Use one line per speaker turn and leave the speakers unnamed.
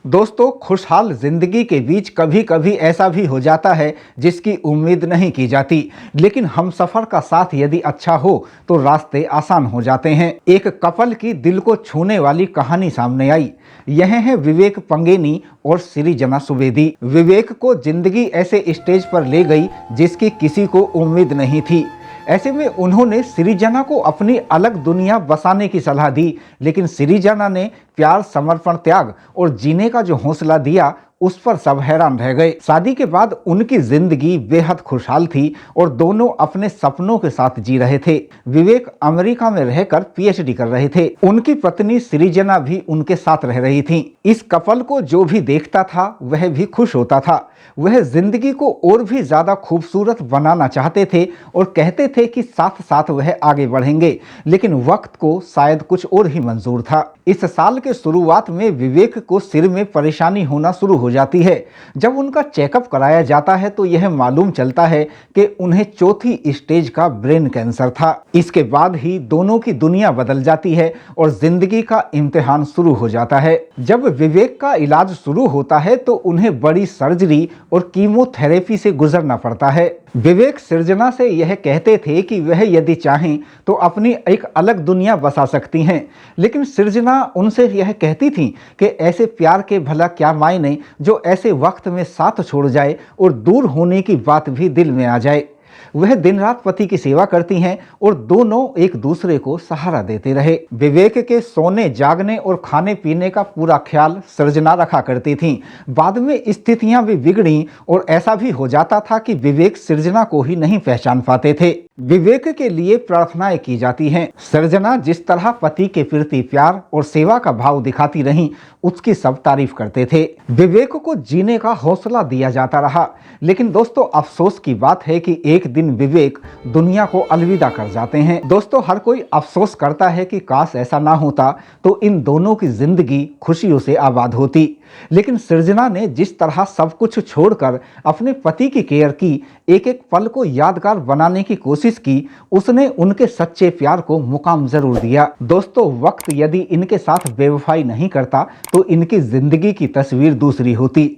दोस्तों, खुशहाल जिंदगी के बीच कभी कभी ऐसा भी हो जाता है जिसकी उम्मीद नहीं की जाती, लेकिन हमसफर का साथ यदि अच्छा हो तो रास्ते आसान हो जाते हैं। एक कपल की दिल को छूने वाली कहानी सामने आई। यह है विवेक पंगेनी और सृजना सुवेदी। विवेक को जिंदगी ऐसे स्टेज पर ले गई जिसकी किसी को उम्मीद नहीं थी। ऐसे में उन्होंने सृजना को अपनी अलग दुनिया बसाने की सलाह दी, लेकिन सृजना ने प्यार, समर्पण, त्याग और जीने का जो हौसला दिया उस पर सब हैरान रह गए। शादी के बाद उनकी जिंदगी बेहद खुशहाल थी और दोनों अपने सपनों के साथ जी रहे थे। विवेक अमेरिका में रहकर पीएचडी कर रहे थे। उनकी पत्नी सृजना भी उनके साथ रह रही थी। इस कपल को जो भी देखता था वह भी खुश होता था। वह जिंदगी को और भी ज्यादा खूबसूरत बनाना चाहते थे और कहते थे कि साथ साथ वह आगे बढ़ेंगे, लेकिन वक्त को शायद कुछ और ही मंजूर था। इस साल के शुरुआत में विवेक को सिर में परेशानी होना शुरू हो जाती है। जब उनका चेकअप कराया जाता है तो यह मालूम चलता है कि उन्हें चौथी स्टेज का ब्रेन कैंसर था। इसके बाद ही दोनों की दुनिया बदल जाती है और जिंदगी का इम्तिहान शुरू हो जाता है। जब विवेक का इलाज शुरू होता है तो उन्हें बड़ी सर्जरी और कीमोथेरेपी से गुजरना पड़ता है। विवेक सृजना से यह कहते थे कि वह यदि चाहें तो अपनी एक अलग दुनिया बसा सकती हैं, लेकिन सृजना उनसे यह कहती थी कि ऐसे प्यार के भला क्या मायने जो ऐसे वक्त में साथ छोड़ जाए और दूर होने की बात भी दिल में आ जाए। वह दिन रात पति की सेवा करती हैं और दोनों एक दूसरे को सहारा देते रहे। विवेक के सोने, जागने और खाने पीने का पूरा ख्याल सृजना रखा करती थीं। बाद में स्थितियां भी बिगड़ी और ऐसा भी हो जाता था कि विवेक सृजना को ही नहीं पहचान पाते थे। विवेक के लिए प्रार्थनाएं की जाती हैं। सृजना जिस तरह पति के प्रति प्यार और सेवा का भाव दिखाती रहीं, उसकी सब तारीफ करते थे। विवेक को जीने का हौसला दिया जाता रहा, लेकिन दोस्तों अफसोस की बात है कि एक दिन विवेक दुनिया को अलविदा कर जाते हैं। दोस्तों, हर कोई अफसोस करता है कि काश ऐसा ना होता तो इन दोनों की जिंदगी खुशियों से आबाद होती, लेकिन सृजना ने जिस तरह सब कुछ छोड़कर अपने पति की केयर की, एक एक पल को यादगार बनाने की कोशिश की, उसने उनके सच्चे प्यार को मुकाम जरूर दिया। दोस्तों, वक्त यदि इनके साथ बेवफाई नहीं करता तो इनकी जिंदगी की तस्वीर दूसरी होती।